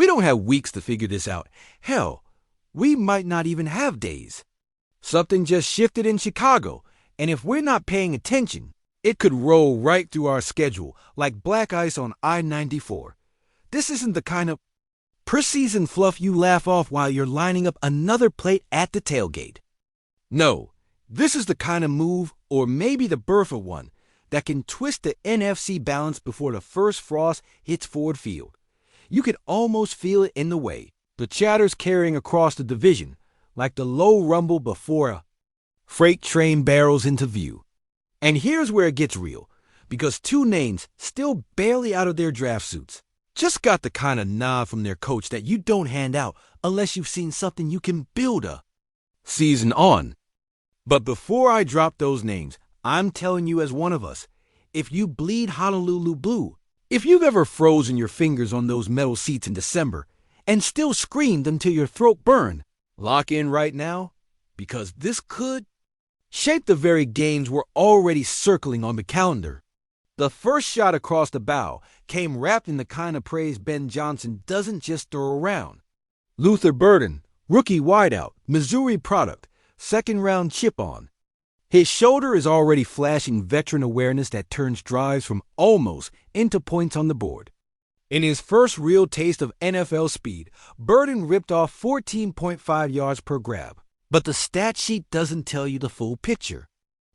don't have weeks to figure this out. Hell, we might not even have days. Something just shifted in Chicago, and if we're not paying attention, it could roll right through our schedule like black ice on I-94. This isn't the kind of preseason fluff you laugh off while you're lining up another plate at the tailgate. No, this is the kind of move, or maybe the birth of one, that can twist the NFC balance before the first frost hits Ford Field. You can almost feel it in the way the chatter's carrying across the division, like the low rumble before a freight train barrels into view. And here's where it gets real, because two names still barely out of their draft suits just got the kind of nod from their coach that you don't hand out unless you've seen something you can build a season on. But before I drop those names, I'm telling you as one of us, if you bleed Honolulu blue, if you've ever frozen your fingers on those metal seats in December and still screamed until your throat burned, lock in right now, because this could shape the very games we're already circling on the calendar. The first shot across the bow came wrapped in the kind of praise Ben Johnson doesn't just throw around. Luther Burden, rookie wideout, Missouri product, second-round chip on. His shoulder is already flashing veteran awareness that turns drives from almost into points on the board. In his first real taste of NFL speed, Burden ripped off 14.5 yards per grab. But the stat sheet doesn't tell you the full picture.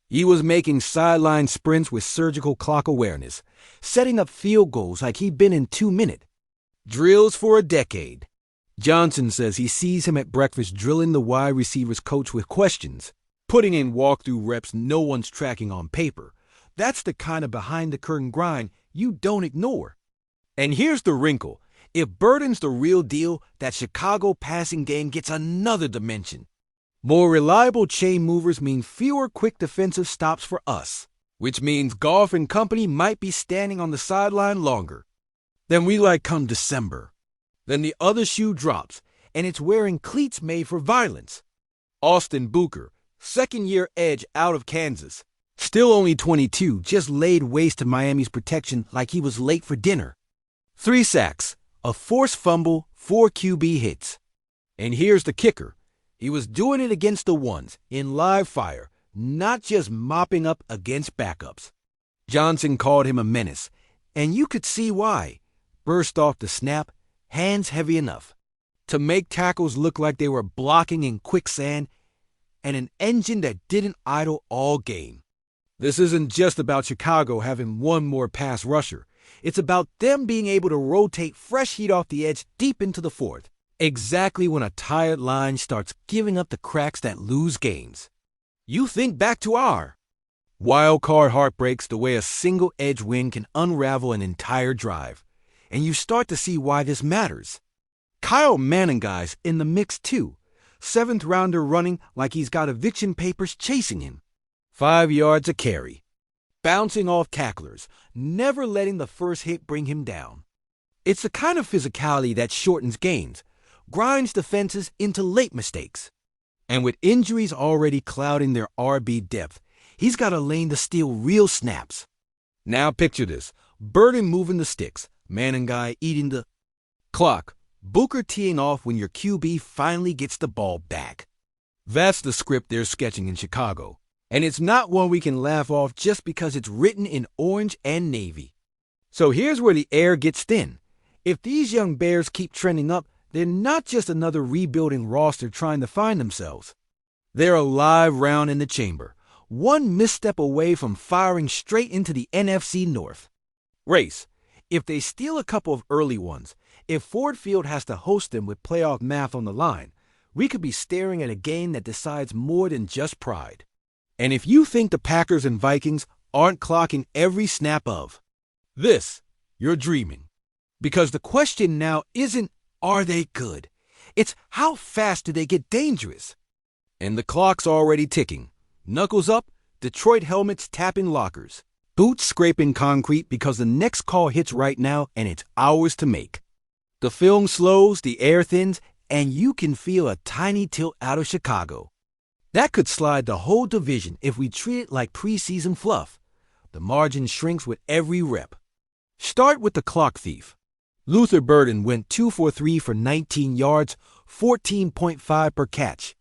He was making sideline sprints with surgical clock awareness, setting up field goals like he'd been in 2-minute drills for a decade. Johnson says he sees him at breakfast drilling the wide receivers coach with questions, putting in walkthrough reps no one's tracking on paper. That's the kind of behind-the-curtain grind you don't ignore. And here's the wrinkle. If Burden's the real deal, that Chicago passing game gets another dimension. More reliable chain movers mean fewer quick defensive stops for us, which means Goff and company might be standing on the sideline longer than we like come December. Then the other shoe drops, and it's wearing cleats made for violence. Austin Booker, second-year edge out of Kansas, still only 22, just laid waste to Miami's protection like he was late for dinner. 3 sacks, a forced fumble, 4 QB hits. And here's the kicker. He was doing it against the ones, in live fire, not just mopping up against backups. Johnson called him a menace, and you could see why. Burst off the snap, hands heavy enough to make tackles look like they were blocking in quicksand, and an engine that didn't idle all game. This isn't just about Chicago having one more pass rusher. It's about them being able to rotate fresh heat off the edge deep into the fourth, exactly when a tired line starts giving up the cracks that lose games. You think back to our wild card heartbreaks, the way a single edge win can unravel an entire drive, and you start to see why this matters. Kyle Manum guy's in the mix too, 7th rounder running like he's got eviction papers chasing him. 5 yards a carry, bouncing off tacklers, never letting the first hit bring him down. It's the kind of physicality that shortens games, grinds defenses into late mistakes. And with injuries already clouding their RB depth, he's got a lane to steal real snaps. Now picture this. Burden moving the sticks, Manning guy eating the clock, Booker teeing off when your QB finally gets the ball back. That's the script they're sketching in Chicago. And it's not one we can laugh off just because it's written in orange and navy. So here's where the air gets thin. If these young Bears keep trending up, they're not just another rebuilding roster trying to find themselves. They're a live round in the chamber, one misstep away from firing straight into the NFC North race. If they steal a couple of early ones, if Ford Field has to host them with playoff math on the line, we could be staring at a game that decides more than just pride. And if you think the Packers and Vikings aren't clocking every snap of this, you're dreaming. Because the question now isn't, are they good? It's how fast do they get dangerous? And the clock's already ticking. Knuckles up, Detroit helmets tapping lockers. Boots scraping concrete because the next call hits right now and it's ours to make. The film slows, the air thins, and you can feel a tiny tilt out of Chicago. That could slide the whole division if we treat it like preseason fluff. The margin shrinks with every rep. Start with the clock thief. Luther Burden went 2 for 3 for 19 yards, 14.5 per catch,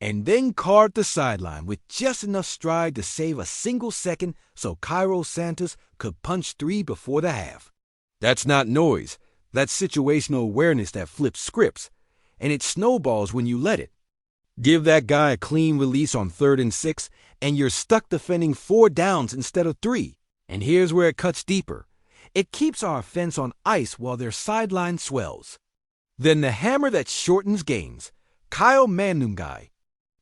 and then carved the sideline with just enough stride to save a single second so Cairo Santos could punch 3 before the half. That's not noise. That's situational awareness that flips scripts, and it snowballs when you let it. Give that guy a clean release on 3rd and 6, and you're stuck defending 4 downs instead of 3. And here's where it cuts deeper. It keeps our offense on ice while their sideline swells. Then the hammer that shortens games, Kyle Manum guy.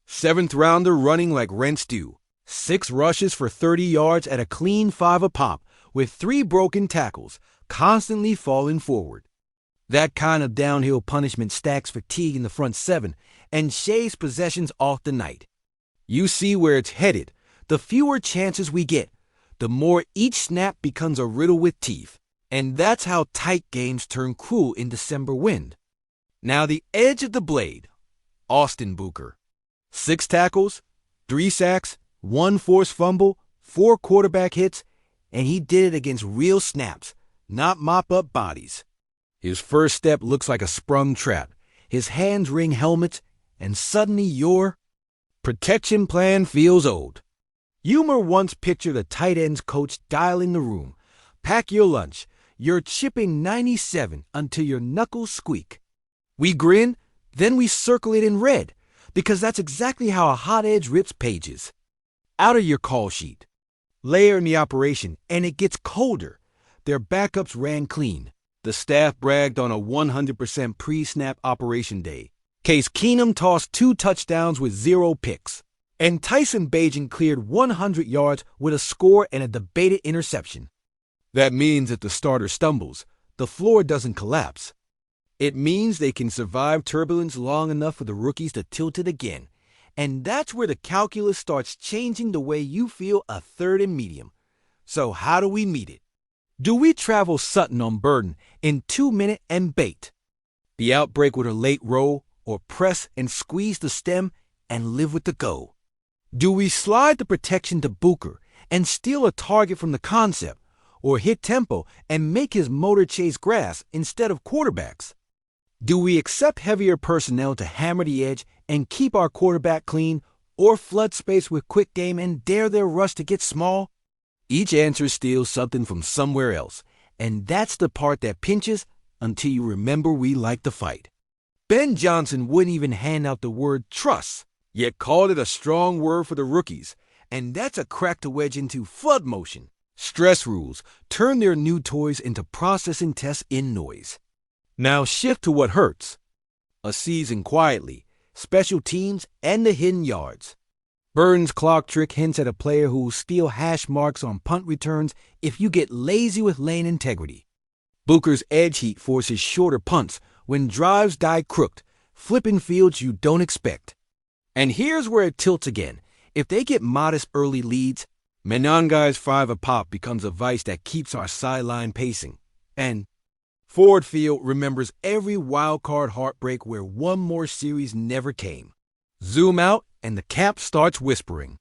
7th rounder running like rents due. 6 rushes for 30 yards at a clean 5 a pop with 3 broken tackles, constantly falling forward. That kind of downhill punishment stacks fatigue in the front 7 and shaves possessions off the night. You see where it's headed. The fewer chances we get, the more each snap becomes a riddle with teeth. And that's how tight games turn cruel in December wind. Now the edge of the blade, Austin Booker. 6 tackles, 3 sacks, 1 forced fumble, 4 quarterback hits, and he did it against real snaps, not mop-up bodies. His first step looks like a sprung trap. His hands ring helmets, and suddenly your protection plan feels old. Humor once pictured a tight ends coach dialing the room. Pack your lunch. You're chipping 97 until your knuckles squeak. We grin, then we circle it in red, because that's exactly how a hot edge rips pages. Out of your call sheet. Later in the operation, and it gets colder. Their backups ran clean. The staff bragged on a 100% pre-snap operation day. Case Keenum tossed 2 touchdowns with 0 picks. And Tyson Bagent cleared 100 yards with a score and a debated interception. That means if the starter stumbles, the floor doesn't collapse. It means they can survive turbulence long enough for the rookies to tilt it again. And that's where the calculus starts changing the way you feel a 3rd and medium. So how do we meet it? Do we travel Sutton on Burden in 2-minute and bait? The outbreak with a late roll, or press and squeeze the stem and live with the go? Do we slide the protection to Booker and steal a target from the concept, or hit tempo and make his motor chase grass instead of quarterbacks? Do we accept heavier personnel to hammer the edge and keep our quarterback clean, or flood space with quick game and dare their rush to get small? Each answer steals something from somewhere else, and that's the part that pinches until you remember we like to fight. Ben Johnson wouldn't even hand out the word trust, yet called it a strong word for the rookies, and that's a crack to wedge into flood motion. Stress rules turn their new toys into processing tests in noise. Now shift to what hurts. A season quietly, special teams, and the hidden yards. Burns' clock trick hints at a player who will steal hash marks on punt returns if you get lazy with lane integrity. Booker's edge heat forces shorter punts when drives die crooked, flipping fields you don't expect. And here's where it tilts again. If they get modest early leads, Menangai's 5 a pop becomes a vice that keeps our sideline pacing. And Ford Field remembers every wildcard heartbreak where one more series never came. Zoom out, and the cap starts whispering.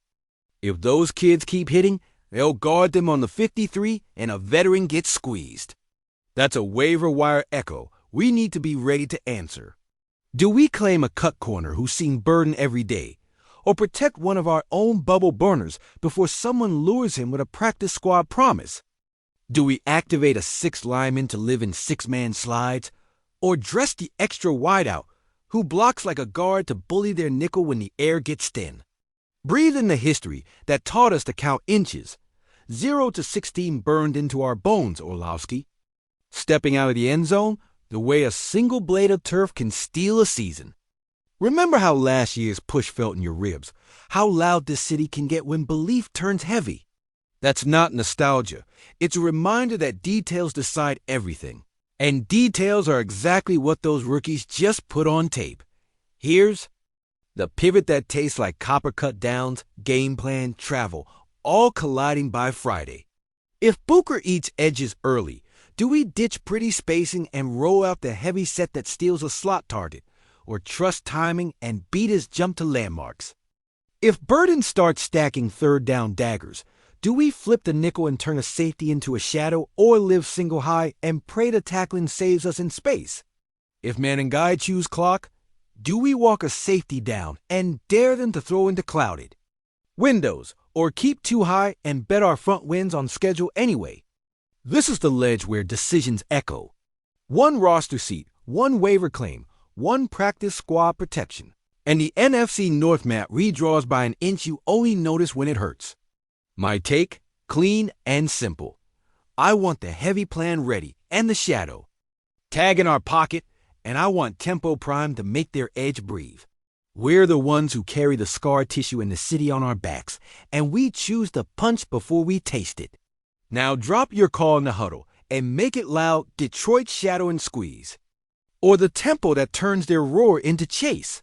If those kids keep hitting, they'll guard them on the 53, and a veteran gets squeezed. That's a waiver wire echo we need to be ready to answer. Do we claim a cut corner who's seen Burden every day, or protect one of our own bubble burners before someone lures him with a practice squad promise? Do we activate a 6th lineman to live in 6-man slides, or dress the extra wideout who blocks like a guard to bully their nickel when the air gets thin? Breathe in the history that taught us to count inches. 0 to 16 burned into our bones, Orlovsky. Stepping out of the end zone, the way a single blade of turf can steal a season. Remember how last year's push felt in your ribs, how loud this city can get when belief turns heavy. That's not nostalgia. It's a reminder that details decide everything. And details are exactly what those rookies just put on tape. Here's the pivot that tastes like copper cut downs, game plan, travel, all colliding by Friday. If Booker eats edges early, do we ditch pretty spacing and roll out the heavy set that steals a slot target, or trust timing and beat his jump to landmarks? If Burden starts stacking 3rd down daggers, Do we flip the nickel and turn a safety into a shadow, or live single high and pray the tackling saves us in space? If man and guy choose clock, do we walk a safety down and dare them to throw into clouded windows, or keep too high and bet our front wins on schedule anyway? This is the ledge where decisions echo. One roster seat, one waiver claim, one practice squad protection. And the NFC North map redraws by an inch you only notice when it hurts. My take, clean and simple. I want the heavy plan ready and the shadow tag in our pocket, and I want tempo prime to make their edge breathe. We're the ones who carry the scar tissue in the city on our backs, and we choose the punch before we taste it. Now drop your call in the huddle and make it loud, Detroit shadow and squeeze. Or the tempo that turns their roar into chase.